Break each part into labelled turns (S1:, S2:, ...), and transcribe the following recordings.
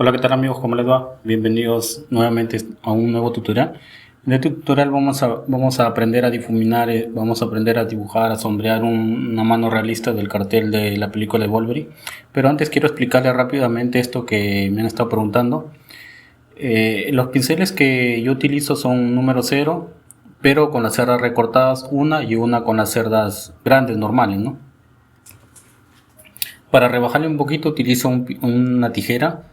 S1: Hola, ¿qué tal amigos? ¿Cómo les va? Bienvenidos nuevamente a un nuevo tutorial. En este tutorial vamos a aprender a difuminar, vamos a aprender a dibujar, a sombrear una mano realista del cartel de la película de Wolverine. Pero antes quiero explicarles rápidamente esto que me han estado preguntando. Los pinceles que yo utilizo son número cero, pero con las cerdas recortadas, una y una con las cerdas grandes normales, ¿no? Para rebajarle un poquito utilizo una tijera.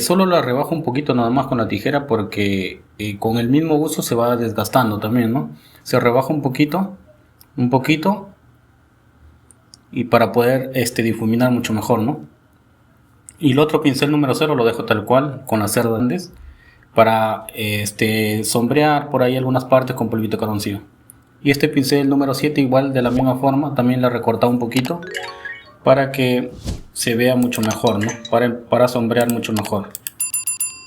S1: Solo la rebajo un poquito nada más con la tijera porque con el mismo uso se va desgastando también, ¿no? Se rebaja un poquito y para poder difuminar mucho mejor, ¿no? Y el otro pincel número cero lo dejo tal cual con las cerdas grandes para sombrear por ahí algunas partes con polvito carboncillo. Y este pincel número 7 igual de la misma forma también le he recortado un poquito para que se vea mucho mejor, ¿no? Para sombrear mucho mejor,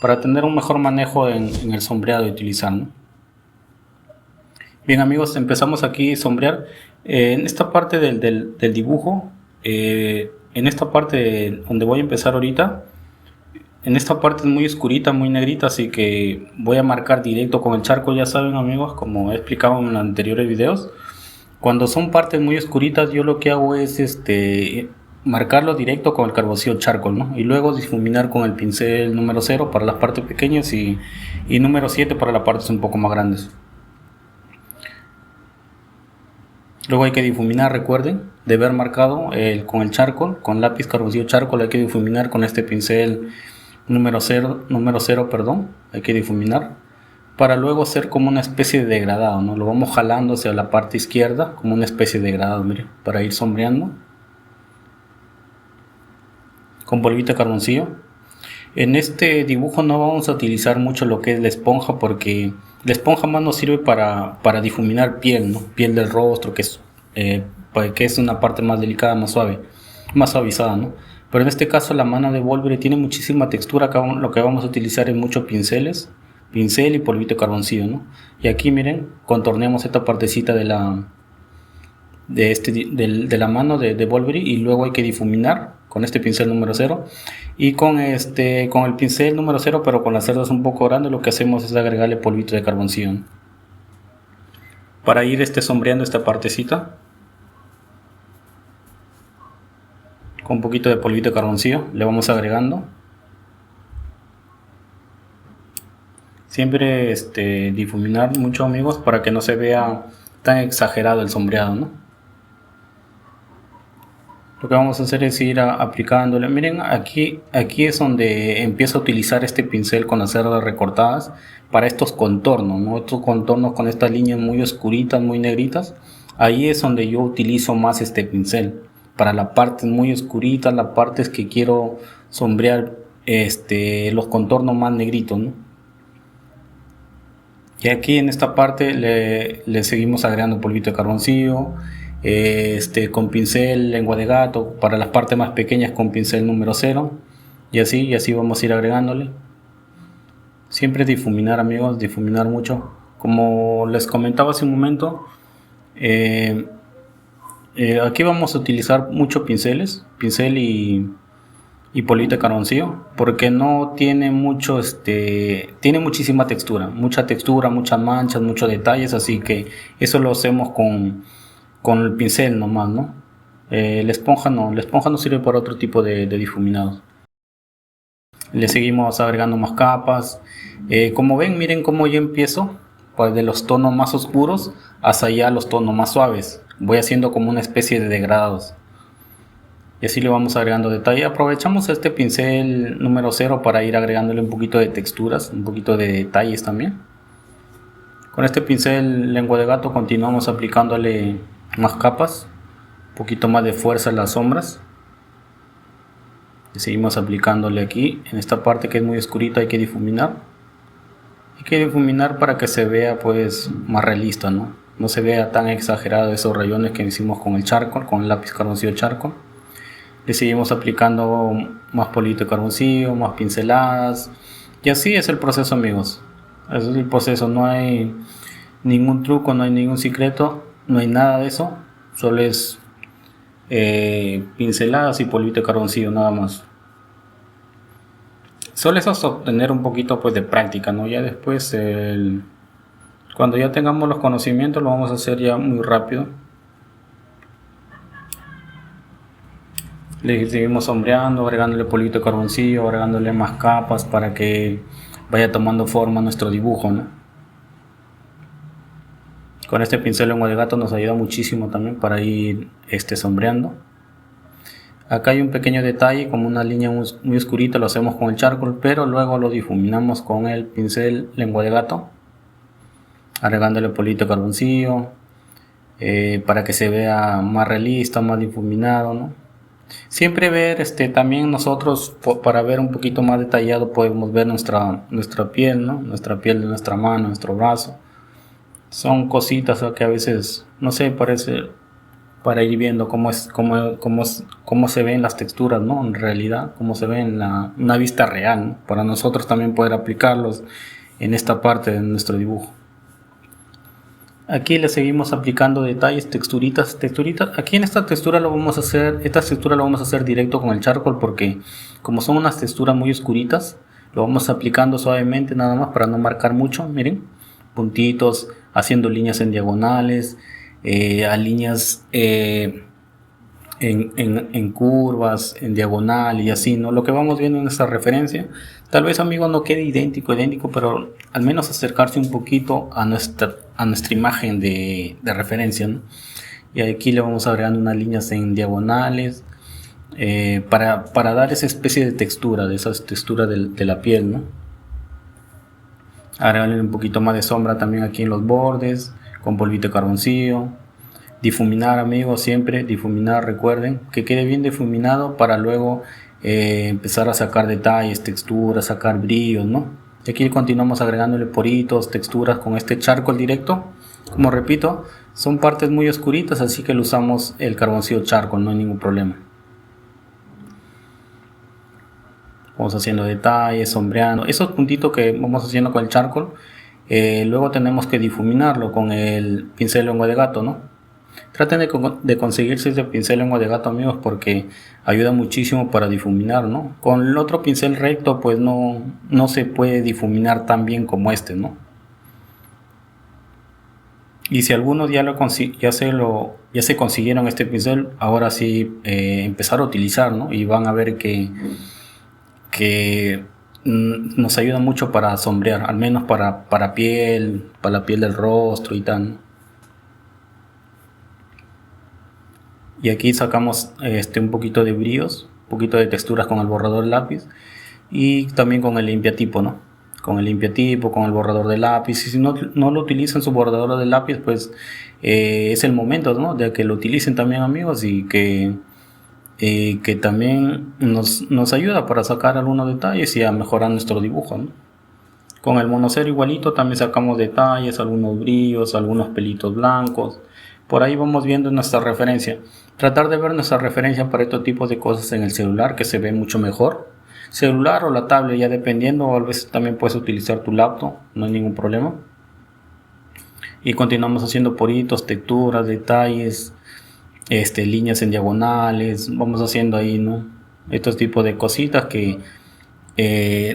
S1: para tener un mejor manejo en el sombreado y utilizar, ¿no? Bien amigos, empezamos aquí a sombrear en esta parte del dibujo, en esta parte donde voy a empezar ahorita. En esta parte es muy oscurita, muy negrita, así que voy a marcar directo con el charco. Ya saben amigos, como he explicado en los anteriores videos, cuando son partes muy oscuritas, yo lo que hago es marcarlo directo con el carboncillo charcoal, ¿no? Y luego difuminar con el pincel número cero para las partes pequeñas y número 7 para las partes un poco más grandes. Luego hay que difuminar, recuerden, de haber marcado con el charcoal, con lápiz carboncillo charcoal, hay que difuminar con este pincel número cero, perdón, hay que difuminar para luego hacer como una especie de degradado, ¿no? Lo vamos jalando hacia la parte izquierda como una especie de degradado, mire, para ir sombreando con polvito de carboncillo. En este dibujo no vamos a utilizar mucho lo que es la esponja porque la esponja más nos sirve para difuminar piel, ¿no? Piel del rostro, que es una parte más delicada, más suave, más suavizada, ¿no? Pero en este caso la mano de Wolverine tiene muchísima textura. Acá lo que vamos a utilizar es muchos pincel y polvito de carboncillo, ¿no? Y aquí miren, contorneamos esta partecita de la mano de Wolverine y luego hay que difuminar con este pincel número cero y con el pincel número cero pero con las cerdas un poco grandes. Lo que hacemos es agregarle polvito de carboncillo, ¿no? Para ir sombreando esta partecita con un poquito de polvito de carboncillo le vamos agregando. Siempre difuminar mucho amigos para que no se vea tan exagerado el sombreado, ¿no? Lo que vamos a hacer es ir aplicándole. Miren, aquí es donde empiezo a utilizar este pincel con las cerdas recortadas para estos contornos, ¿no? Estos contornos con estas líneas muy oscuritas, muy negritas. Ahí es donde yo utilizo más este pincel. Para las partes muy oscuritas, las partes que quiero sombrear los contornos más negritos, ¿no? Y aquí en esta parte le seguimos agregando polvito de carboncillo, con pincel lengua de gato para las partes más pequeñas con pincel número cero y así vamos a ir agregándole. Siempre difuminar amigos, difuminar mucho. Como les comentaba hace un momento, aquí vamos a utilizar muchos pincel y polvito de carboncillo porque no tiene mucho, tiene muchísima textura, muchas manchas, muchos detalles, así que eso lo hacemos con el pincel nomás, ¿no? La esponja no sirve para otro tipo de difuminados. Le seguimos agregando más capas. Como ven, miren cómo yo empiezo pues de los tonos más oscuros hasta allá los tonos más suaves. Voy haciendo como una especie de degradados. Y así le vamos agregando detalle. Aprovechamos este pincel número cero para ir agregándole un poquito de texturas, un poquito de detalles también. Con este pincel lengua de gato continuamos aplicándole más capas, un poquito más de fuerza en las sombras. Y seguimos aplicándole aquí en esta parte que es muy oscurita. Hay que difuminar para que se vea pues más realista, no se vea tan exagerado esos rayones que hicimos con el charcoal, con el lápiz carboncillo charcoal. Le seguimos aplicando más polvito de carboncillo, más pinceladas y así es el proceso amigos. Ese es el proceso, no hay ningún truco, no hay ningún secreto, no hay nada de eso, solo es pinceladas y polvito de carboncillo nada más. Solo eso es obtener un poquito pues de práctica, ¿no? Ya después, cuando ya tengamos los conocimientos, lo vamos a hacer ya muy rápido. Le seguimos sombreando, agregándole polvito de carboncillo, agregándole más capas para que vaya tomando forma nuestro dibujo, ¿no? Con este pincel lengua de gato nos ayuda muchísimo también para ir sombreando. Acá hay un pequeño detalle, como una línea muy oscurita, lo hacemos con el charcoal, pero luego lo difuminamos con el pincel lengua de gato, agregándole polvito de carboncillo, para que se vea más realista, más difuminado, ¿no? Siempre ver, también nosotros, para ver un poquito más detallado, podemos ver nuestra piel, ¿no? Nuestra piel de nuestra mano, nuestro brazo. Son cositas que a veces, no sé, parece, para ir viendo cómo se ven las texturas, ¿no? En realidad, cómo se ve en una vista real, ¿no? Para nosotros también poder aplicarlos en esta parte de nuestro dibujo. Aquí le seguimos aplicando detalles, texturitas. Aquí en esta textura lo vamos a hacer directo con el charcoal, porque como son unas texturas muy oscuritas, lo vamos aplicando suavemente nada más para no marcar mucho. Miren, puntitos, haciendo líneas en diagonales, a líneas en curvas, en diagonal y así, ¿no? Lo que vamos viendo en esta referencia, tal vez, amigos, no quede idéntico, pero al menos acercarse un poquito a nuestra imagen de referencia, ¿no? Y aquí le vamos agregando unas líneas en diagonales, para dar esa especie de textura, de esa textura de la piel, ¿no? Agregarle un poquito más de sombra también aquí en los bordes, con polvito de carboncillo. Difuminar, amigos, siempre difuminar, recuerden que quede bien difuminado para luego empezar a sacar detalles, texturas, sacar brillos, ¿no? Y aquí continuamos agregándole poritos, texturas con este charcoal directo. Como repito, son partes muy oscuritas, así que lo usamos el carboncillo charcoal, no hay ningún problema. Vamos haciendo detalles, sombreando esos puntitos que vamos haciendo con el charcoal. Luego tenemos que difuminarlo con el pincel lengua de gato, ¿no? Traten de conseguirse ese pincel lengua de gato, amigos, porque ayuda muchísimo para difuminar, ¿no? Con el otro pincel recto pues no se puede difuminar tan bien como este, ¿no? Y si algunos ya se consiguieron este pincel, ahora sí empezar a utilizar, ¿no? Y van a ver que nos ayuda mucho para sombrear, al menos para la piel del rostro y tal, ¿no? Y aquí sacamos un poquito de brillos, un poquito de texturas con el borrador de lápiz y también con el limpiatipo, ¿no? Con el limpiatipo, con el borrador de lápiz. Y si no lo utilizan su borrador de lápiz, pues es el momento, ¿no? De que lo utilicen también, amigos, y que también nos ayuda para sacar algunos detalles y a mejorar nuestro dibujo, ¿no? Con el monocero igualito también sacamos detalles, algunos brillos, algunos pelitos blancos. Por ahí vamos viendo nuestra referencia. Tratar de ver nuestra referencia para estos tipos de cosas en el celular, que se ve mucho mejor. Celular o la tablet, ya dependiendo, o a veces también puedes utilizar tu laptop, no hay ningún problema. Y continuamos haciendo poritos, texturas, detalles, líneas en diagonales. Vamos haciendo ahí, ¿no? Estos tipos de cositas que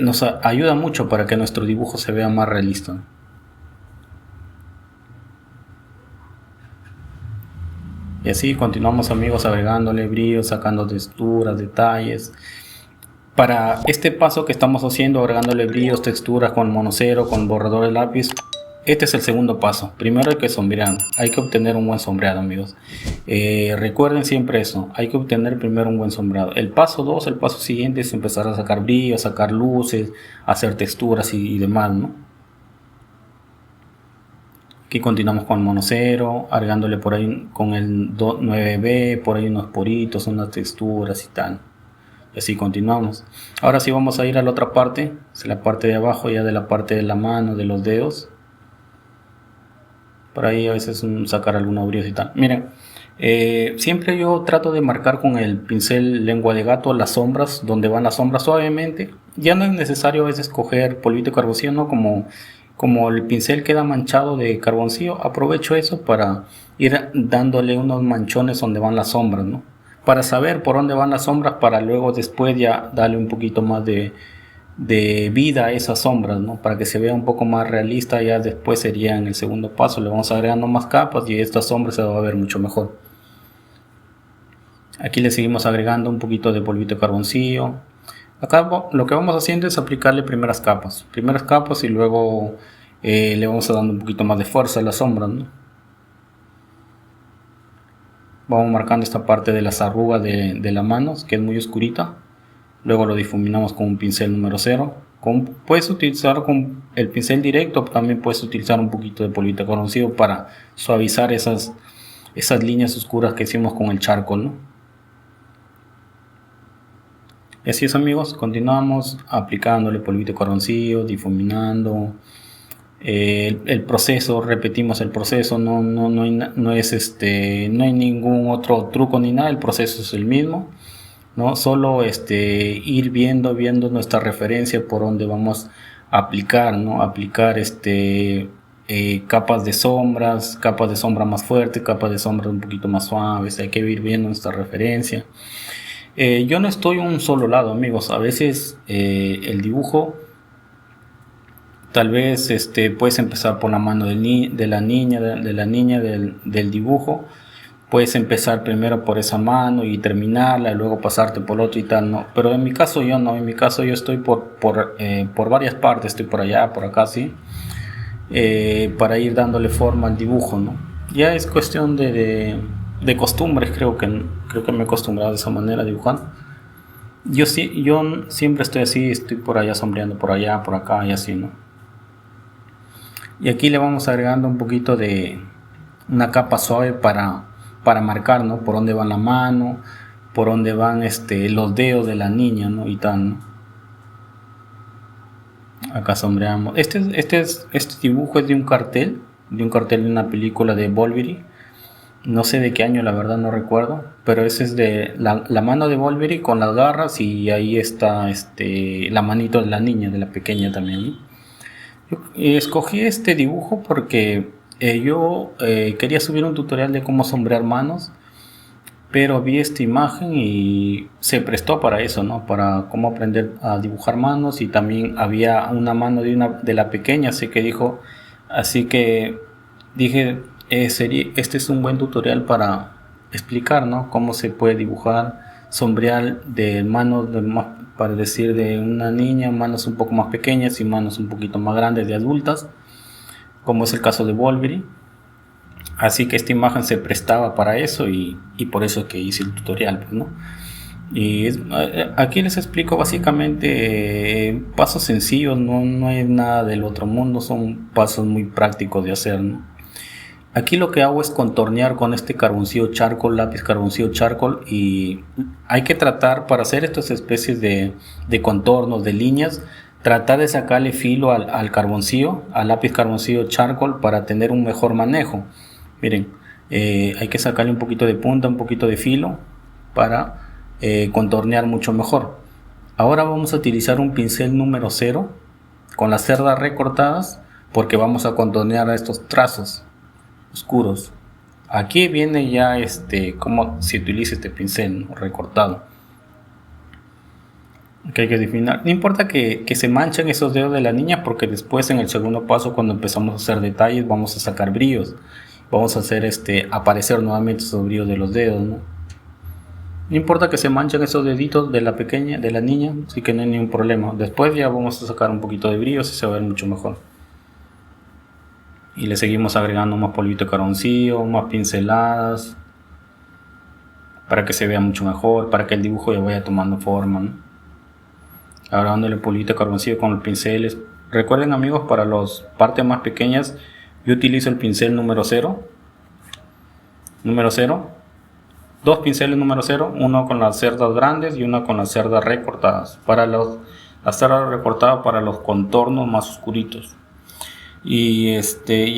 S1: nos ayuda mucho para que nuestro dibujo se vea más realista. Y así continuamos, amigos, agregándole brillo, sacando texturas, detalles. Para este paso que estamos haciendo, agregándole brillos, texturas con monocero, con borrador de lápiz, este es el segundo paso. Primero hay que sombrear, hay que obtener un buen sombreado, amigos. Recuerden siempre eso, hay que obtener primero un buen sombreado. El paso 2, el paso siguiente es empezar a sacar brillo, a sacar luces, a hacer texturas y demás, ¿no? Aquí continuamos con el monocero, agregándole por ahí con el 9B, por ahí unos poritos, unas texturas y tal. Y así continuamos. Ahora sí vamos a ir a la otra parte, es la parte de abajo, ya de la parte de la mano, de los dedos. Por ahí a veces sacar algunos brillos y tal. Miren, siempre yo trato de marcar con el pincel lengua de gato las sombras, donde van las sombras suavemente. Ya no es necesario a veces coger polvito de carboncillo, ¿no? Como el pincel queda manchado de carboncillo, aprovecho eso para ir dándole unos manchones donde van las sombras, ¿no? Para saber por dónde van las sombras, para luego después ya darle un poquito más de de vida a esas sombras, ¿no? Para que se vea un poco más realista. Ya después sería en el segundo paso, le vamos agregando más capas y esta sombra se va a ver mucho mejor. Aquí le seguimos agregando un poquito de polvito de carboncillo. Acá lo que vamos haciendo es aplicarle primeras capas y luego le vamos dando un poquito más de fuerza a las sombras, ¿no? Vamos marcando esta parte de las arrugas de la mano, que es muy oscurita. Luego lo difuminamos con un pincel número 0. Puedes utilizar con el pincel directo, también puedes utilizar un poquito de polvito de carboncillo para suavizar esas líneas oscuras que hicimos con el charcoal, ¿no? Y así es, amigos, continuamos aplicándole polvito de carboncillo, difuminando. El proceso, repetimos el proceso, no hay ningún otro truco ni nada, el proceso es el mismo, ¿no? Solo ir viendo nuestra referencia por donde vamos a aplicar, ¿no? Aplicar capas de sombra más fuertes, capas de sombra un poquito más suaves. Hay que ir viendo nuestra referencia. Yo no estoy un solo lado, amigos. A veces el dibujo, tal vez puedes empezar por la mano de la niña del dibujo. Puedes empezar primero por esa mano y terminarla, y luego pasarte por otro y tal, ¿no? Pero en mi caso yo no, en mi caso yo estoy por varias partes, estoy por allá, por acá, sí, para ir dándole forma al dibujo, ¿no? Ya es cuestión de costumbres, creo que me he acostumbrado de esa manera a dibujar. Yo siempre estoy así, estoy por allá sombreando, por allá, por acá y así, ¿no? Y aquí le vamos agregando un poquito de una capa suave para marcar, ¿no? Por dónde va la mano, por dónde van los dedos de la niña, ¿no? Y tal, ¿no? Acá sombreamos. Este dibujo es de un cartel de una película de Wolverine. No sé de qué año, la verdad no recuerdo, pero ese es de la mano de Wolverine con las garras, y ahí está la manito de la niña, de la pequeña también, ¿no? Yo escogí este dibujo porque yo quería subir un tutorial de cómo sombrear manos, pero vi esta imagen y se prestó para eso, ¿no? Para cómo aprender a dibujar manos, y también había una mano de la pequeña, así que dije, este es un buen tutorial para explicar, ¿no? Cómo se puede dibujar, sombrear de manos para decir, de una niña, manos un poco más pequeñas y manos un poquito más grandes de adultas, como es el caso de Wolverine. Así que esta imagen se prestaba para eso, y por eso es que hice el tutorial, pues, ¿no? Y aquí les explico básicamente pasos sencillos, no hay nada del otro mundo, son pasos muy prácticos de hacer, ¿no? Aquí lo que hago es contornear con este carboncillo charcoal, lápiz carboncillo charcoal, y hay que tratar, para hacer estas especies de contornos, de líneas, tratar de sacarle filo al carboncillo, al lápiz carboncillo charcoal, para tener un mejor manejo. Miren, hay que sacarle un poquito de punta, un poquito de filo, para contornear mucho mejor. Ahora vamos a utilizar un pincel número 0 con las cerdas recortadas, porque vamos a contornear a estos trazos oscuros. Aquí viene ya cómo se utiliza este pincel, ¿no? Recortado, que hay que definir. No importa que se manchen esos dedos de la niña, porque después, en el segundo paso, cuando empezamos a hacer detalles, vamos a sacar brillos, vamos a hacer aparecer nuevamente esos brillos de los dedos, ¿no? No importa que se manchen esos deditos de la pequeña, de la niña, así que no hay ningún problema. Después ya vamos a sacar un poquito de brillos y se va a ver mucho mejor. Y le seguimos agregando más polvito de carboncillo, más pinceladas, para que se vea mucho mejor, para que el dibujo ya vaya tomando forma, ¿no? Ahora dándole polvito de carboncillo con los pinceles. Recuerden, amigos, para las partes más pequeñas yo utilizo el pincel número 0. Dos pinceles número 0, uno con las cerdas grandes y uno con las cerdas recortadas. Para las cerdas recortadas para los contornos más oscuritos. Y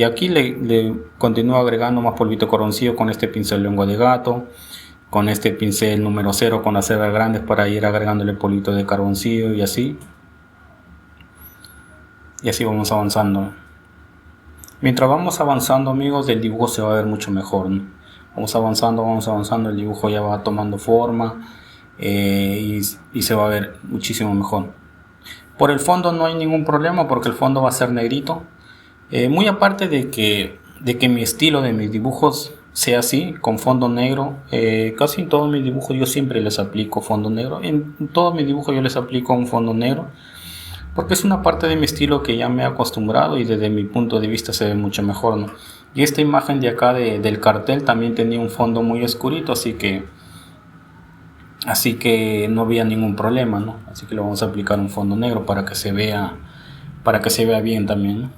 S1: aquí le continúo agregando más polvito de carboncillo con este pincel lengua de gato, con este pincel número 0 con las cerdas grandes, para ir agregándole polvito de carboncillo, y así vamos avanzando. Mientras vamos avanzando, amigos, el dibujo se va a ver mucho mejor, ¿no? Vamos avanzando, el dibujo ya va tomando forma, y se va a ver muchísimo mejor. Por el fondo no hay ningún problema porque el fondo va a ser negrito. Muy aparte de que mi estilo de mis dibujos sea así, con fondo negro, casi en todos mis dibujos yo siempre les aplico fondo negro. En todos mis dibujos yo les aplico un fondo negro porque es una parte de mi estilo que ya me he acostumbrado y desde mi punto de vista se ve mucho mejor, ¿no? Y esta imagen de acá del cartel también tenía un fondo muy oscurito, así que no había ningún problema, ¿no? Así que le vamos a aplicar un fondo negro para que se vea bien también, ¿no?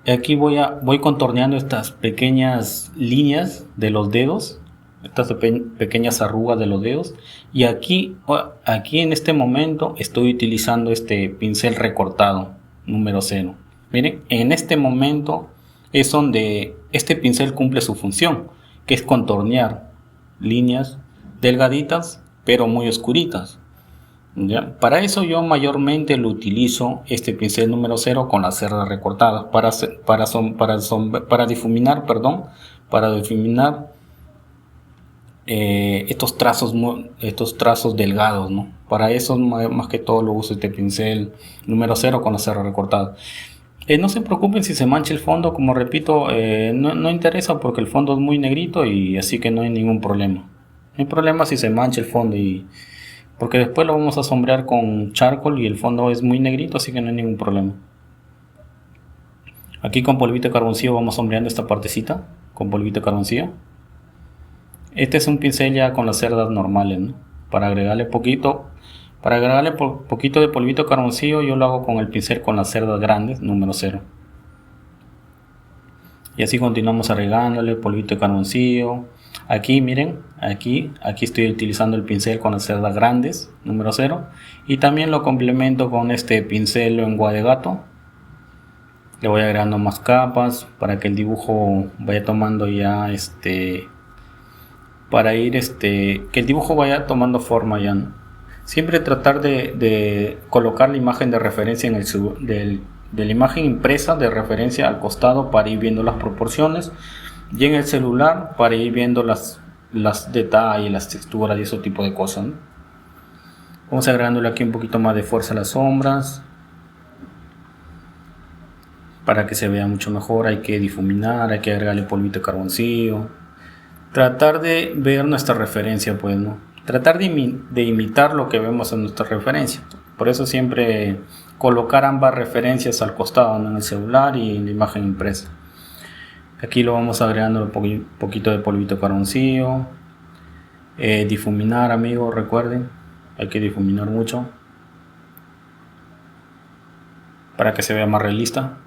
S1: Y aquí voy contorneando estas pequeñas líneas de los dedos, estas pequeñas arrugas de los dedos, y aquí en este momento estoy utilizando este pincel recortado número 0. Miren, en este momento es donde este pincel cumple su función, que es contornear líneas delgaditas pero muy oscuritas, ¿ya? Para eso yo mayormente lo utilizo este pincel número 0 con las cerdas recortadas para difuminar, estos trazos delgados, ¿no? Para eso más que todo lo uso este pincel número 0 con las cerdas recortadas. No se preocupen si se mancha el fondo, como repito, no interesa porque el fondo es muy negrito y así que no hay ningún problema. No hay problema si se mancha el fondo porque después lo vamos a sombrear con charcoal y el fondo es muy negrito, así que no hay ningún problema. Aquí con polvito de carboncillo vamos sombreando esta partecita con polvito de carboncillo. Este es un pincel ya con las cerdas normales, ¿no? Para agregarle poquito de polvito de carboncillo yo lo hago con el pincel con las cerdas grandes número 0. Y así continuamos agregándole polvito de carboncillo. Aquí miren, aquí estoy utilizando el pincel con las cerdas grandes número 0 y también lo complemento con este pincel lengua de gato. Le voy agregando más capas para que el dibujo vaya tomando ya que el dibujo vaya tomando forma ya, ¿no? Siempre tratar de colocar la imagen de referencia de la imagen impresa de referencia al costado para ir viendo las proporciones, y en el celular para ir viendo las detalles, las texturas y ese tipo de cosas, ¿no? Vamos agregándole aquí un poquito más de fuerza a las sombras para que se vea mucho mejor. Hay que difuminar, hay que agregarle polvito de carboncillo, tratar de ver nuestra referencia, pues, ¿no? Tratar de imitar lo que vemos en nuestra referencia. Por eso siempre colocar ambas referencias al costado, ¿no? En el celular y en la imagen impresa. Aquí lo vamos agregando un poquito de polvito de carboncillo. Difuminar, amigos, recuerden, hay que difuminar mucho para que se vea más realista.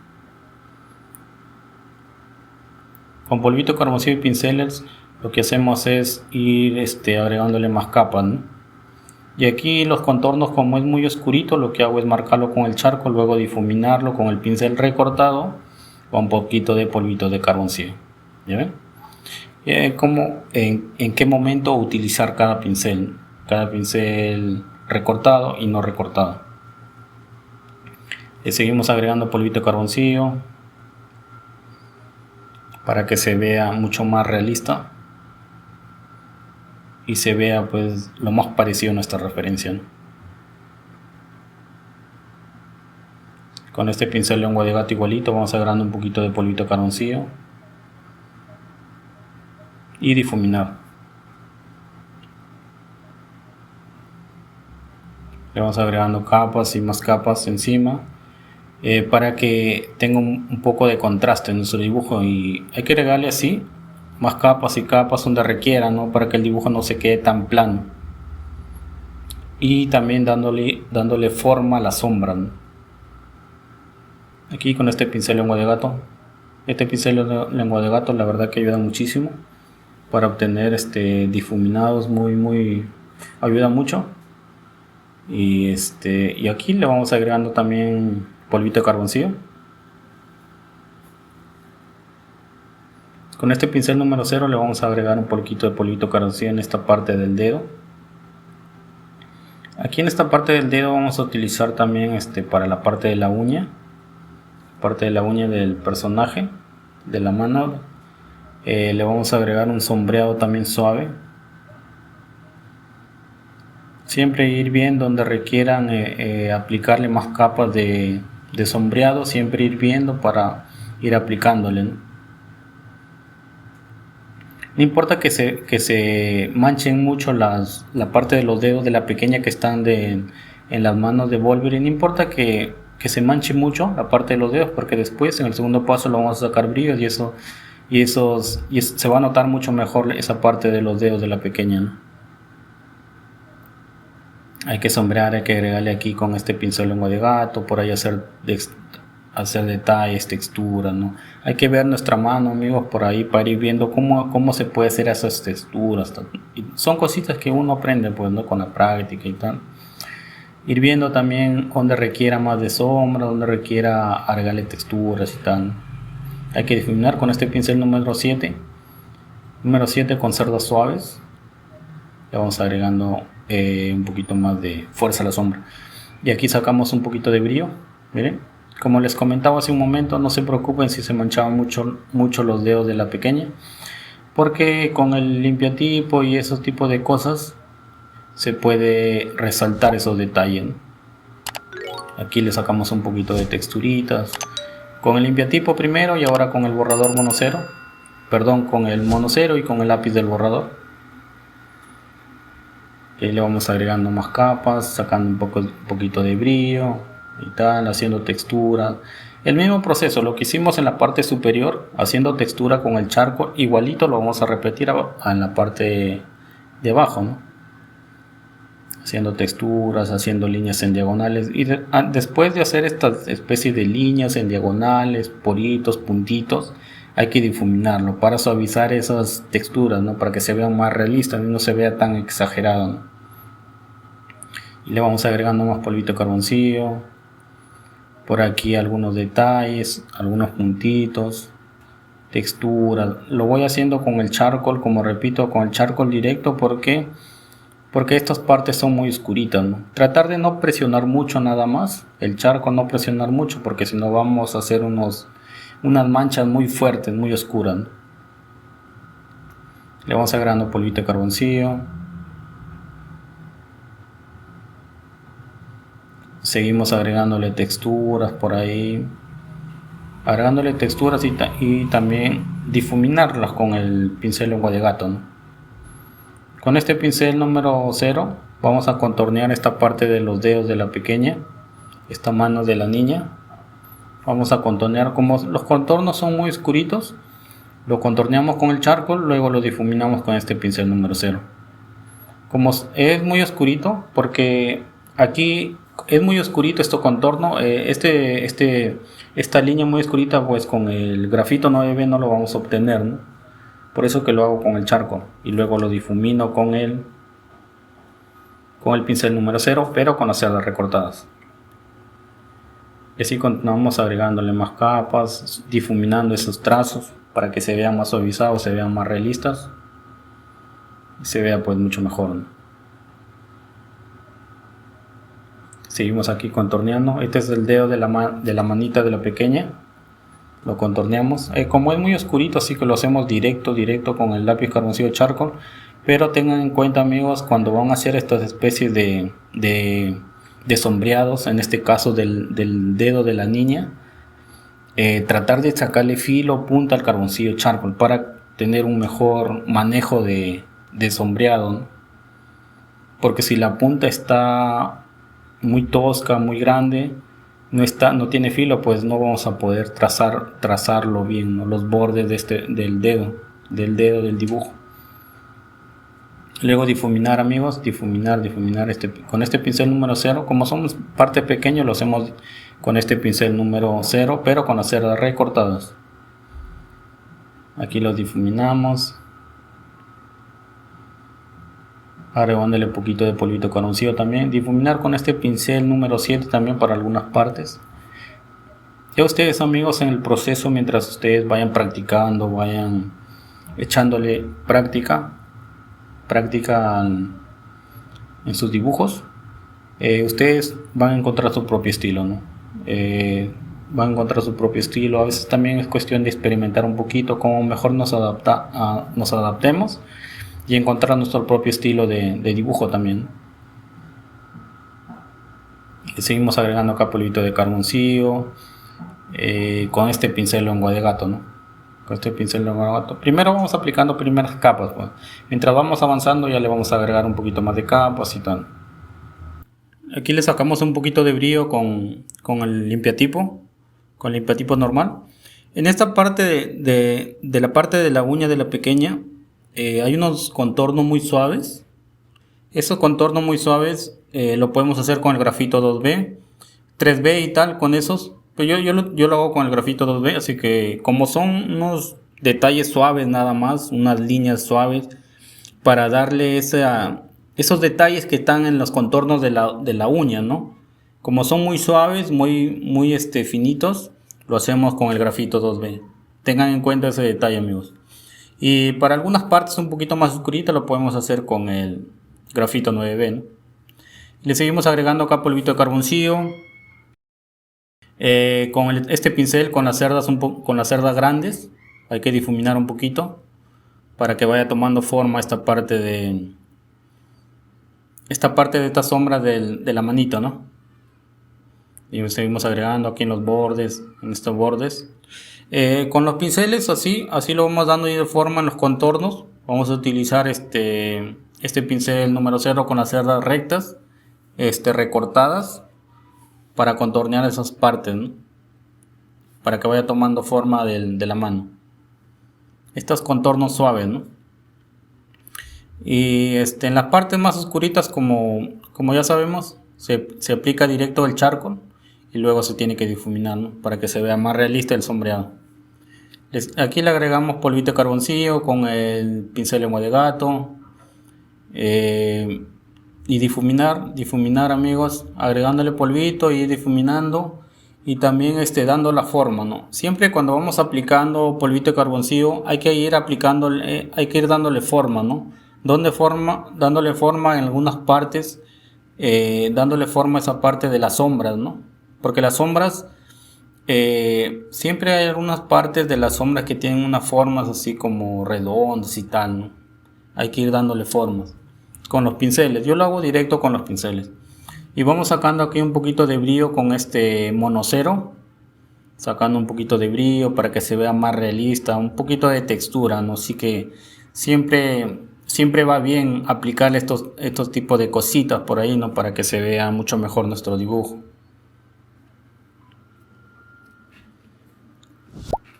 S1: Con polvito de carboncillo y pinceles lo que hacemos es ir agregándole más capas, ¿no? Y aquí los contornos, como es muy oscurito, lo que hago es marcarlo con el charco, luego difuminarlo con el pincel recortado con un poquito de polvito de carboncillo. ¿Ya ven? En qué momento utilizar cada pincel recortado y no recortado. Seguimos agregando polvito de carboncillo para que se vea mucho más realista y se vea pues lo más parecido a nuestra referencia, ¿no? Con este pincel lengua de gato igualito vamos agregando un poquito de polvito de carboncillo y difuminar. Le vamos agregando capas y más capas encima para que tenga un poco de contraste en nuestro dibujo, y hay que agregarle así más capas y capas donde requiera, ¿no? Para que el dibujo no se quede tan plano, y también dándole forma a la sombra, ¿no? Aquí con este pincel lengua de gato, lengua de gato la verdad que ayuda muchísimo para obtener difuminados, ayuda mucho. Y aquí le vamos agregando también polvito de carboncillo. Con este pincel número 0 le vamos a agregar un poquito de polvito de carboncillo en esta parte del dedo. Aquí en esta parte del dedo vamos a utilizar también para la parte de la uña del personaje, de la mano. Le vamos a agregar un sombreado también suave. Siempre ir bien donde requieran aplicarle más capas de sombreado, siempre ir viendo para ir aplicándole, ¿no? No importa que se manchen mucho la parte de los dedos de la pequeña que están en las manos de Wolverine. No importa que se manche mucho la parte de los dedos, porque después en el segundo paso lo vamos a sacar brillos y se va a notar mucho mejor esa parte de los dedos de la pequeña, ¿no? Hay que sombrear, hay que agregarle aquí con este pincel lengua de gato, por ahí hacer detalles, texturas, ¿no? Hay que ver nuestra mano, amigos, por ahí para ir viendo cómo se puede hacer esas texturas. Y son cositas que uno aprende, pues, ¿no? Con la práctica y tal. Ir viendo también donde requiera más de sombra, donde requiera agregarle texturas y tal. Hay que difuminar con este pincel número 7. Número 7 con cerdas suaves. Le vamos agregando un poquito más de fuerza a la sombra. Y aquí sacamos un poquito de brillo. Miren, como les comentaba hace un momento, no se preocupen si se manchaban mucho los dedos de la pequeña, porque con el limpiatipo y esos tipos de cosas se puede resaltar esos detalles, ¿no? Aquí le sacamos un poquito de texturitas con el limpiatipo primero y ahora con el borrador monocero, perdón, con el monocero y con el lápiz del borrador. Y le vamos agregando más capas, sacando un poquito de brillo y tal, haciendo textura. El mismo proceso, lo que hicimos en la parte superior, haciendo textura con el charco, igualito lo vamos a repetir en la parte de abajo, ¿no? Haciendo texturas, haciendo líneas en diagonales. Y después de hacer estas especies de líneas en diagonales, poritos, puntitos, hay que difuminarlo para suavizar esas texturas, ¿no? Para que se vean más realistas y no se vea tan exagerado, ¿no? Y le vamos agregando más polvito de carboncillo. Por aquí algunos detalles, algunos puntitos, texturas. Lo voy haciendo con el charcoal, como repito, con el charcoal directo porque estas partes son muy oscuritas, ¿no? Tratar de no presionar mucho nada más. El charcoal no presionar mucho porque si no vamos a hacer unas manchas muy fuertes, muy oscuras, ¿no? Le vamos agregando polvito de carboncillo. Seguimos agregándole texturas por ahí. Agregándole texturas y también difuminarlas con el pincel lengua de gato, ¿no? Con este pincel número 0 vamos a contornear esta parte de los dedos de la pequeña, esta mano de la niña. Vamos a contornear, como los contornos son muy oscuritos, lo contorneamos con el charcoal, luego lo difuminamos con este pincel número 0. Como es muy oscurito, porque aquí es muy oscurito este contorno, esta línea muy oscurita, pues con el grafito 9B no lo vamos a obtener, ¿no? Por eso que lo hago con el charcoal y luego lo difumino con el pincel número 0, pero con las cerdas recortadas. Y así continuamos agregándole más capas, difuminando esos trazos para que se vean más suavizados, se vean más realistas y se vea pues mucho mejor, ¿no? Seguimos aquí contorneando. Este es el dedo de la manita de la pequeña. Lo contorneamos. Como es muy oscurito, así que lo hacemos directo con el lápiz carboncillo charcoal. Pero tengan en cuenta, amigos, cuando van a hacer estas especies de sombreados, en este caso del dedo de la niña, tratar de sacarle filo o punta al carboncillo charcoal para tener un mejor manejo de sombreado, ¿no? Porque si la punta está muy tosca, muy grande, no tiene filo, pues no vamos a poder trazarlo bien, ¿no? Los bordes del dedo del dibujo. Luego difuminar, amigos, difuminar con este pincel número 0. Como somos parte pequeña, lo hacemos con este pincel número 0, pero con las cerdas recortadas. Aquí lo difuminamos, agregándole un poquito de polvito carboncillo también. Difuminar con este pincel número 7 también para algunas partes. Ya ustedes, amigos, en el proceso, mientras ustedes vayan practicando, vayan echándole práctica en sus dibujos, ustedes van a encontrar su propio estilo, ¿no? Van a encontrar su propio estilo. A veces también es cuestión de experimentar un poquito cómo mejor nos adaptemos y encontrar nuestro propio estilo de dibujo también. Le seguimos agregando acá polvito de carboncillo, con este pincel lengua de gato, ¿no? Con este pincel lengua de gato. Primero vamos aplicando primeras capas, pues. Mientras vamos avanzando ya le vamos a agregar un poquito más de capas y tal. Aquí le sacamos un poquito de brillo con el limpiatipo, con el limpiatipo normal. En esta parte de la parte de la uña de la pequeña hay unos contornos muy suaves. Esos contornos muy suaves lo podemos hacer con el grafito 2B, 3B y tal, con esos. Pero yo lo hago con el grafito 2B, así que como son unos detalles suaves nada más, unas líneas suaves, para darle esos detalles que están en los contornos de la uña, ¿no? Como son muy suaves, muy finitos, lo hacemos con el grafito 2B. Tengan en cuenta ese detalle, amigos. Y para algunas partes un poquito más oscuritas lo podemos hacer con el grafito 9B, ¿no? Le seguimos agregando acá polvito de carboncillo. Con este pincel, con las cerdas grandes, hay que difuminar un poquito para que vaya tomando forma esta parte de esta sombra de la manito, ¿no? Y seguimos agregando aquí en los bordes, en estos bordes. Con los pinceles así lo vamos dando de forma en los contornos. Vamos a utilizar este pincel número 0 con las cerdas rectas, recortadas, para contornear esas partes, ¿no? Para que vaya tomando forma de la mano. Estos contornos suaves, ¿no? Y en las partes más oscuritas, como ya sabemos, se aplica directo el charcoal y luego se tiene que difuminar, ¿no? Para que se vea más realista el sombreado. Aquí le agregamos polvito de carboncillo con el pincel lengua de gato. Y difuminar, amigos, agregándole polvito y difuminando, y también dando la forma, ¿no? Siempre cuando vamos aplicando polvito de carboncillo hay que ir dándole forma, ¿no? Dándole forma en algunas partes, dándole forma a esa parte de las sombras, ¿no? Porque las sombras, siempre hay algunas partes de las sombras que tienen unas formas así como redondas y tal, ¿no? Hay que ir dándole formas con los pinceles. Yo lo hago directo con los pinceles. Y vamos sacando aquí un poquito de brillo con este mono 0. Sacando un poquito de brillo para que se vea más realista. Un poquito de textura, ¿no? Así que siempre va bien aplicar estos tipos de cositas por ahí, ¿no? Para que se vea mucho mejor nuestro dibujo.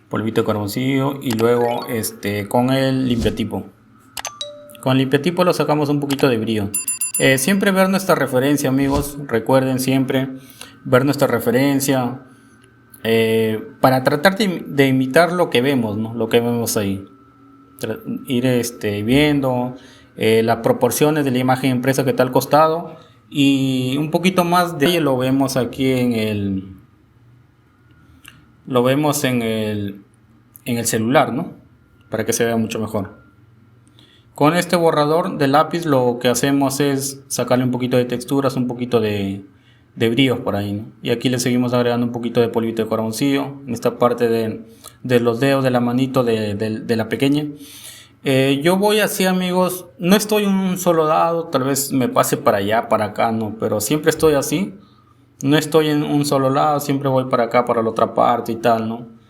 S1: Polvito de carboncillo y luego con el limpiatipo. Con el limpiatipo lo sacamos un poquito de brillo. Siempre ver nuestra referencia, amigos. Recuerden siempre ver nuestra referencia para tratar de imitar lo que vemos, ¿no? Lo que vemos ahí. Ir viendo las proporciones de la imagen impresa que está al costado, y un poquito más de ello lo vemos aquí en el celular, ¿no? Para que se vea mucho mejor. Con este borrador de lápiz lo que hacemos es sacarle un poquito de texturas, un poquito de brillos por ahí, ¿no? Y aquí le seguimos agregando un poquito de polvito de carboncillo en esta parte de los dedos de la manito de la pequeña. Yo voy así, amigos, no estoy en un solo lado, tal vez me pase para allá, para acá, no, pero siempre estoy así. No estoy en un solo lado, siempre voy para acá, para la otra parte y tal, ¿no?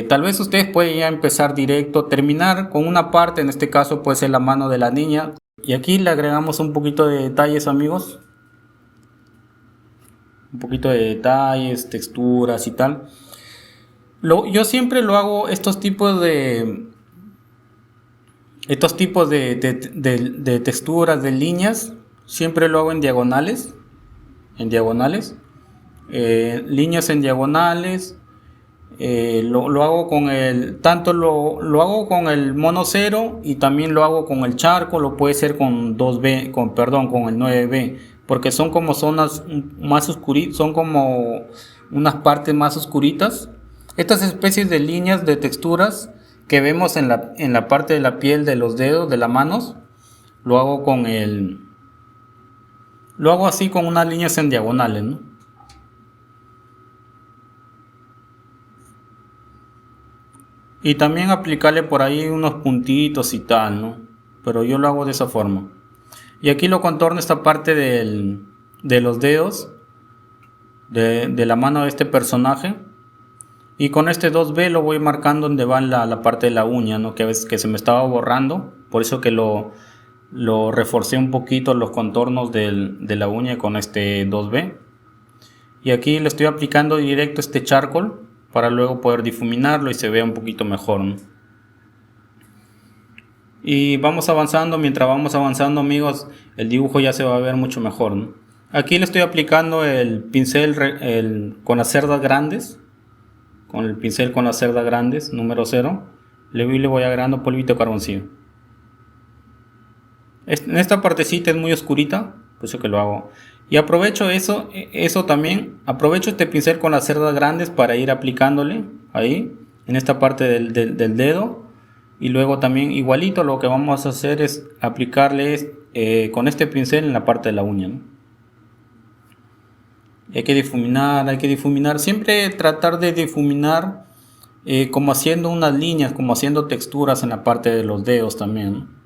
S1: Tal vez ustedes pueden ya empezar directo, terminar con una parte, en este caso puede ser la mano de la niña. Y aquí le agregamos un poquito de detalles, amigos. Un poquito de detalles, texturas y tal. Yo siempre lo hago, estos tipos de texturas, de líneas, siempre lo hago en diagonales. Líneas en diagonales. Lo hago con lo hago con el mono 0 y también lo hago con el charco. Lo puede ser con con el 9B, porque son como zonas más oscuritas, son como unas partes más oscuritas. Estas especies de líneas, de texturas que vemos en la parte de la piel de los dedos, de las manos, lo hago así con unas líneas en diagonales, ¿no? Y también aplicarle por ahí unos puntitos y tal, ¿no? Pero yo lo hago de esa forma. Y aquí lo contorno esta parte de los dedos de la mano de este personaje. Y con este 2B lo voy marcando donde va la parte de la uña, ¿no? Que a veces que se me estaba borrando. Por eso que lo reforcé un poquito los contornos de la uña con este 2B. Y aquí le estoy aplicando directo este charcoal para luego poder difuminarlo y se vea un poquito mejor, ¿no? Y vamos avanzando, mientras vamos avanzando, amigos, el dibujo ya se va a ver mucho mejor, ¿no? Aquí le estoy aplicando el pincel con las cerdas grandes, con el pincel con las cerdas grandes, número 0, le voy agregando polvito de carboncillo. En esta partecita es muy oscurita, por eso que lo hago. Y aprovecho eso también, aprovecho este pincel con las cerdas grandes para ir aplicándole ahí, en esta parte del dedo. Y luego también igualito lo que vamos a hacer es aplicarle con este pincel en la parte de la uña, ¿no? Hay que difuminar, siempre tratar de difuminar como haciendo unas líneas, como haciendo texturas en la parte de los dedos también, ¿no?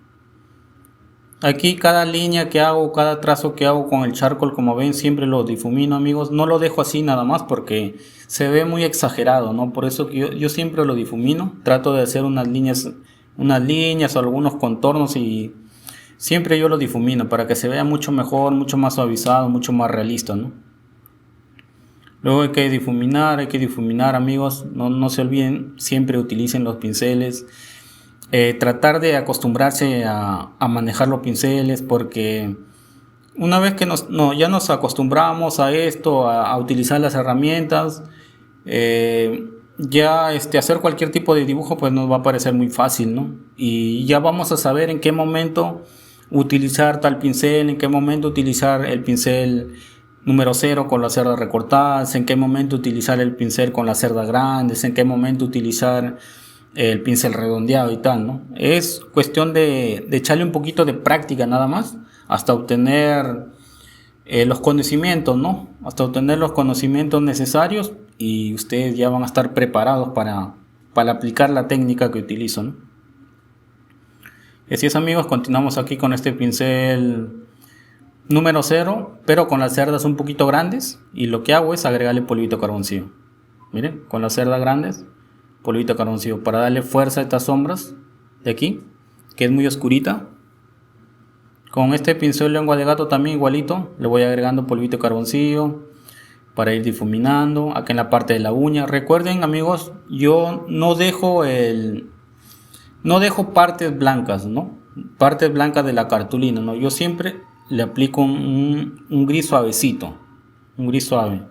S1: Aquí cada línea que hago, cada trazo que hago con el charcoal, como ven, siempre lo difumino, amigos. No lo dejo así nada más porque se ve muy exagerado, ¿no? Por eso que yo siempre lo difumino. Trato de hacer unas líneas o algunos contornos y siempre yo lo difumino para que se vea mucho mejor, mucho más suavizado, mucho más realista, ¿no? Luego hay que difuminar, amigos. No se olviden, siempre utilicen los pinceles. Tratar de acostumbrarse a manejar los pinceles, porque una vez que ya nos acostumbramos a esto, a utilizar las herramientas, ya hacer cualquier tipo de dibujo pues nos va a parecer muy fácil, ¿no? Y ya vamos a saber en qué momento utilizar tal pincel, en qué momento utilizar el pincel número 0 con las cerdas recortadas, en qué momento utilizar el pincel con las cerdas grandes, en qué momento utilizar el pincel redondeado y tal, ¿no? Es cuestión de echarle un poquito de práctica nada más hasta obtener los conocimientos, ¿no? Hasta obtener los conocimientos necesarios y ustedes ya van a estar preparados para aplicar la técnica que utilizo, ¿no? Y así es, amigos, continuamos aquí con este pincel número 0, pero con las cerdas un poquito grandes, y lo que hago es agregarle polvito de carboncillo. Miren, con las cerdas grandes, polvito de carboncillo para darle fuerza a estas sombras de aquí, que es muy oscurita. Con este pincel lengua de gato también igualito, le voy agregando polvito de carboncillo para ir difuminando aquí en la parte de la uña. Recuerden, amigos, yo no dejo partes blancas, ¿no? Partes blancas de la cartulina, ¿no? Yo siempre le aplico un gris suavecito, un gris suave.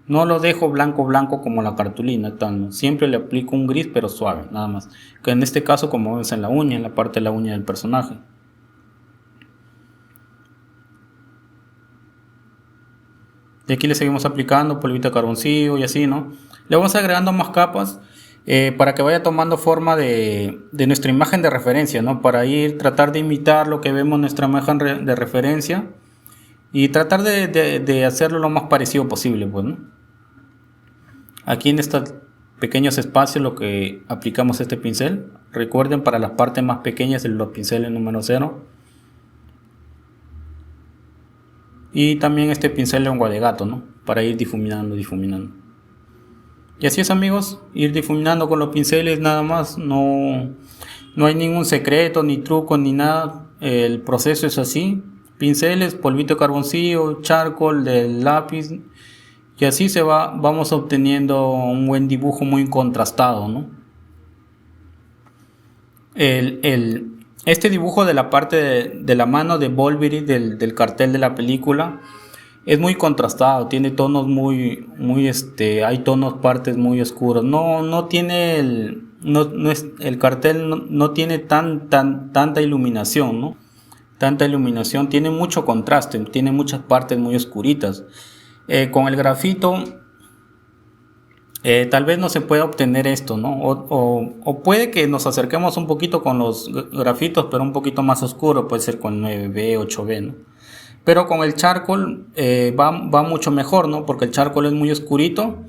S1: No lo dejo blanco como la cartulina, ¿no? Siempre le aplico un gris pero suave, nada más. Que en este caso, como ves en la uña, en la parte de la uña del personaje. Y aquí le seguimos aplicando polvito de carboncillo y así, ¿no? Le vamos agregando más capas para que vaya tomando forma de nuestra imagen de referencia, ¿no? Para tratar de imitar lo que vemos en nuestra imagen de referencia y tratar de hacerlo lo más parecido posible, pues, ¿no? Aquí en estos pequeños espacios lo que aplicamos este pincel. Recuerden, para las partes más pequeñas los pinceles número 0. Y también este pincel lengua de gato, ¿no? Para ir difuminando. Y así es, amigos, ir difuminando con los pinceles nada más. No hay ningún secreto, ni truco, ni nada. El proceso es así. Pinceles, polvito de carboncillo, charcoal del lápiz. Y así vamos obteniendo un buen dibujo muy contrastado, ¿no? Este dibujo de la parte de la mano de Wolverine del cartel de la película es muy contrastado, tiene tonos hay partes muy oscuros. No tiene el cartel no tiene tanta iluminación, ¿no? Tanta iluminación, tiene mucho contraste, tiene muchas partes muy oscuritas. Con el grafito tal vez no se pueda obtener esto, ¿no? O puede que nos acerquemos un poquito con los grafitos, pero un poquito más oscuro, puede ser con 9B, 8B, ¿no? Pero con el charcoal va mucho mejor, ¿no? Porque el charcoal es muy oscurito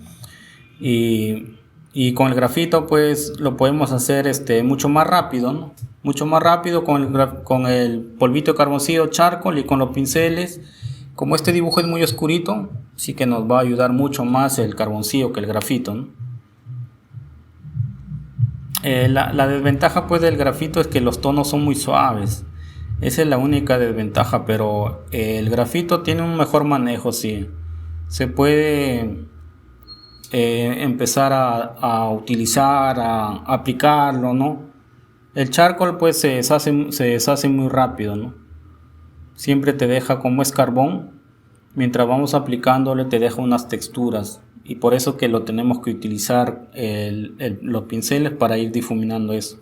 S1: y con el grafito pues lo podemos hacer mucho más rápido, ¿no? Mucho más rápido con el polvito de carboncillo charcoal y con los pinceles. Como este dibujo es muy oscurito, sí que nos va a ayudar mucho más el carboncillo que el grafito, ¿no? La desventaja pues del grafito es que los tonos son muy suaves. Esa es la única desventaja, pero el grafito tiene un mejor manejo, sí. Se puede empezar a utilizar, a aplicarlo, ¿no? El charcoal pues se deshace muy rápido, ¿no? Siempre te deja, como es carbón, mientras vamos aplicándole te deja unas texturas, y por eso que lo tenemos que utilizar los pinceles para ir difuminando eso.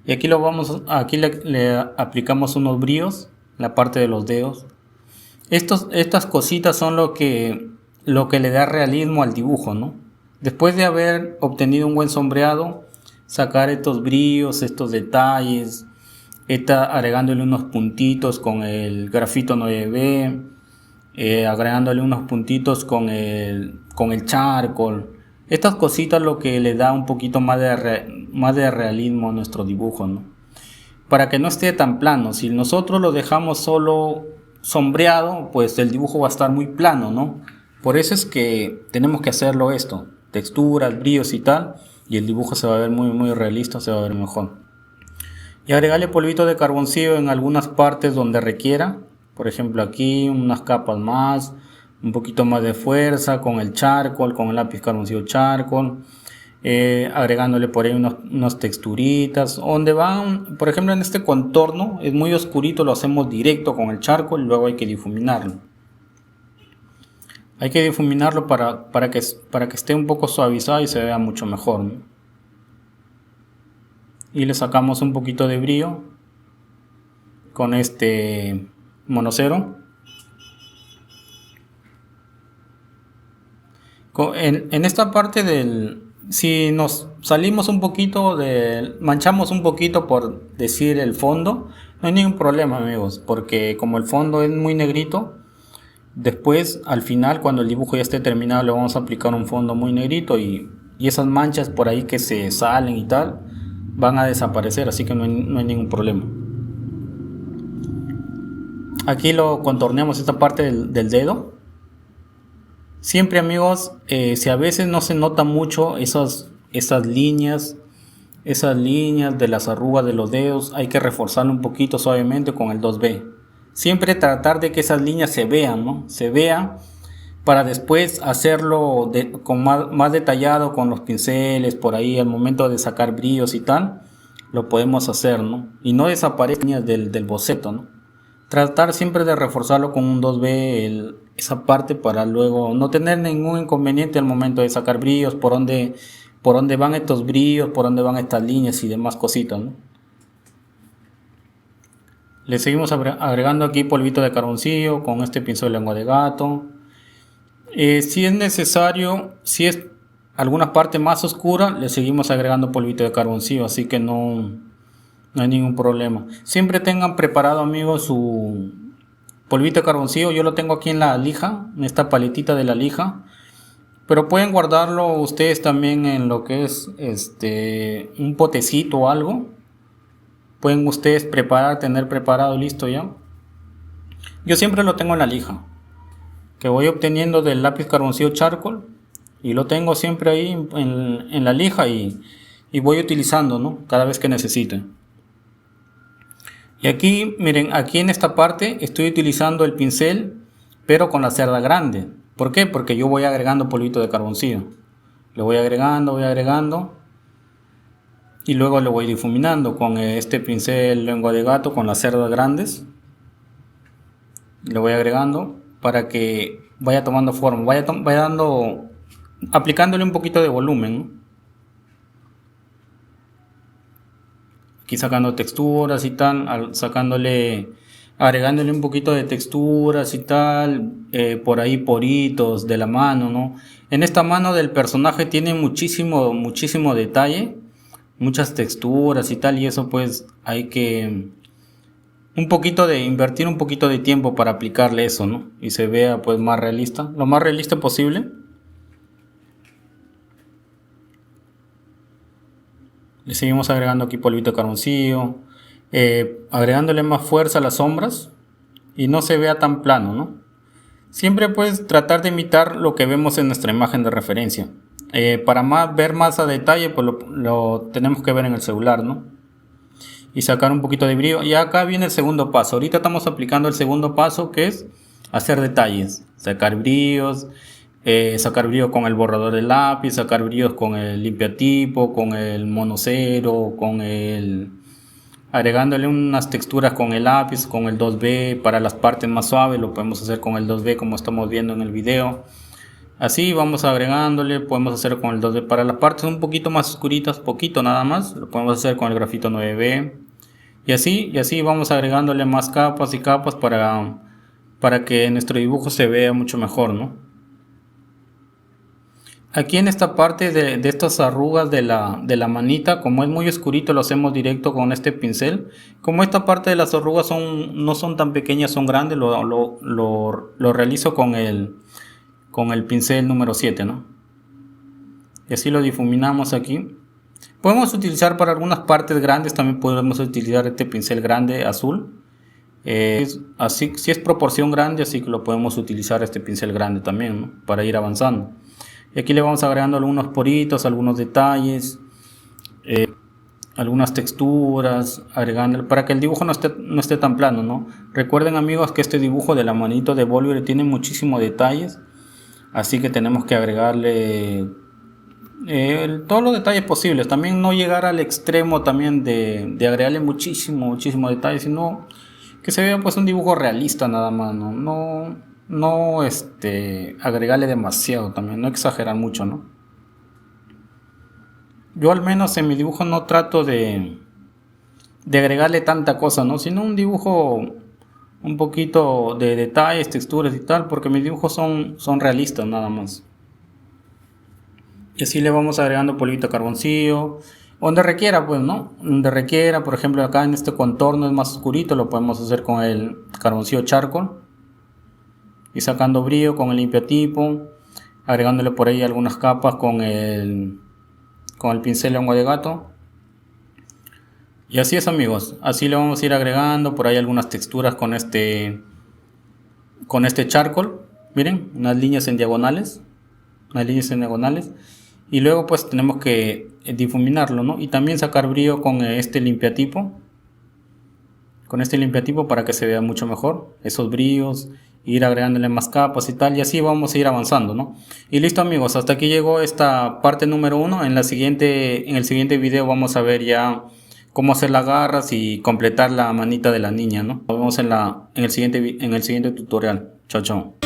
S1: Y aquí aquí le aplicamos unos brillos en la parte de los dedos. Estas cositas son lo que le da realismo al dibujo, ¿no? Después de haber obtenido un buen sombreado, sacar estos brillos, estos detalles, agregándole unos puntitos con el grafito 9B, agregándole unos puntitos con el charcoal. Estas cositas lo que le da un poquito más de realismo a nuestro dibujo, ¿no? Para que no esté tan plano. Si nosotros lo dejamos solo sombreado, pues el dibujo va a estar muy plano, ¿no? Por eso es que tenemos que hacerlo esto, texturas, brillos y tal, y el dibujo se va a ver muy realista, se va a ver mejor. Y agregarle polvito de carboncillo en algunas partes donde requiera, por ejemplo aquí unas capas más, un poquito más de fuerza con el charcoal, con el lápiz carboncillo charcoal, agregándole por ahí unas texturitas, donde van, por ejemplo en este contorno es muy oscurito, lo hacemos directo con el charcoal y luego hay que difuminarlo. Hay que difuminarlo para que esté un poco suavizado y se vea mucho mejor, ¿no? Y le sacamos un poquito de brillo con este monocero. En esta parte si nos salimos un poquito manchamos un poquito, por decir, el fondo, no hay ningún problema, amigos, porque como el fondo es muy negrito, después al final, cuando el dibujo ya esté terminado, le vamos a aplicar un fondo muy negrito y esas manchas por ahí que se salen y tal van a desaparecer, así que no hay ningún problema. Aquí lo contorneamos, esta parte del dedo. Siempre, amigos, si a veces no se nota mucho esas líneas de las arrugas de los dedos, hay que reforzarlo un poquito suavemente con el 2B. Siempre tratar de que esas líneas se vean, ¿no? Se vean, para después hacerlo con más detallado con los pinceles, por ahí al momento de sacar brillos y tal, lo podemos hacer, ¿no? Y no desaparecen líneas del boceto, ¿no? Tratar siempre de reforzarlo con un 2B esa parte, para luego no tener ningún inconveniente al momento de sacar brillos, por dónde van estos brillos, por dónde van estas líneas y demás cositas, ¿no? Le seguimos agregando aquí polvito de carboncillo con este pincel de lengua de gato. Si es necesario, si es alguna parte más oscura, le seguimos agregando polvito de carboncillo, así que no hay ningún problema. Siempre tengan preparado, amigos, su polvito de carboncillo. Yo lo tengo aquí en la lija, en esta paletita de la lija, pero pueden guardarlo ustedes también en lo que es un potecito o algo. Pueden ustedes tener preparado listo ya. Yo siempre lo tengo en la lija, que voy obteniendo del lápiz carboncillo charcoal, y lo tengo siempre ahí en la lija y voy utilizando, ¿no? Cada vez que necesite. Y aquí, miren, aquí en esta parte estoy utilizando el pincel, pero con la cerda grande. ¿Por qué? Porque yo voy agregando polvito de carboncillo. Le voy agregando. Y luego lo voy difuminando con este pincel lengua de gato con las cerdas grandes. Le voy agregando para que vaya tomando forma, vaya aplicándole un poquito de volumen, ¿no? Aquí sacando texturas y tal, agregándole un poquito de texturas y tal, por ahí poritos de la mano, ¿no? En esta mano del personaje tiene muchísimo detalle, muchas texturas y tal, y eso pues hay que invertir un poquito de tiempo para aplicarle eso, ¿no? Y se vea pues más realista, lo más realista posible. Le seguimos agregando aquí polvito de carboncillo, agregándole más fuerza a las sombras, y no se vea tan plano, ¿no? Siempre puedes tratar de imitar lo que vemos en nuestra imagen de referencia. Para ver más a detalle, pues lo tenemos que ver en el celular, ¿no? Y sacar un poquito de brillo. Y acá viene el segundo paso. Ahorita estamos aplicando el segundo paso, que es hacer detalles, sacar brillos, sacar brillo con el borrador de lápiz, sacar brillos con el limpiatipo, con el monocero, agregándole unas texturas con el lápiz, con el 2B. Para las partes más suaves lo podemos hacer con el 2B, como estamos viendo en el video. Así vamos agregándole, podemos hacer con el 2B. Para las partes un poquito más oscuritas, poquito nada más, lo podemos hacer con el grafito 9B. Y así vamos agregándole más capas y capas para que nuestro dibujo se vea mucho mejor, ¿no? Aquí en esta parte de estas arrugas de la manita, como es muy oscurito, lo hacemos directo con este pincel. Como esta parte de las arrugas no son tan pequeñas, son grandes, lo realizo con el pincel número 7, ¿no? Y así lo difuminamos aquí. Podemos utilizar para algunas partes grandes, también podemos utilizar este pincel grande azul. Así, si es proporción grande, así que lo podemos utilizar este pincel grande también, ¿no? Para ir avanzando. Y aquí le vamos agregando algunos poritos, algunos detalles, algunas texturas, agregándole para que el dibujo no esté tan plano, ¿no? Recuerden, amigos, que este dibujo de la manito de Bolívar tiene muchísimos detalles, así que tenemos que agregarle todos los detalles posibles. También no llegar al extremo también de agregarle muchísimo detalle, sino que se vea pues un dibujo realista nada más, no agregarle demasiado también, no exagerar mucho, ¿no? Yo al menos en mi dibujo no trato de agregarle tanta cosa, ¿no? Sino un dibujo un poquito de detalles, texturas y tal, porque mis dibujos son realistas nada más. Y así le vamos agregando polvito carboncillo, donde requiera, pues, ¿no? Donde requiera, por ejemplo, acá en este contorno es más oscurito, lo podemos hacer con el carboncillo charcoal. Y sacando brillo con el limpiatipo, agregándole por ahí algunas capas con el pincel lengua de gato. Y así es, amigos, así le vamos a ir agregando por ahí algunas texturas con este charcoal. Miren, unas líneas en diagonales. Y luego pues tenemos que difuminarlo, ¿no? Y también sacar brillo con este limpiatipo. Para que se vea mucho mejor esos brillos, ir agregándole más capas y tal, y así vamos a ir avanzando, ¿no? Y listo, amigos, hasta aquí llegó esta parte número 1. En el siguiente video vamos a ver ya cómo hacer las garras y completar la manita de la niña, ¿no? Nos vemos en el siguiente tutorial. Chao, chao.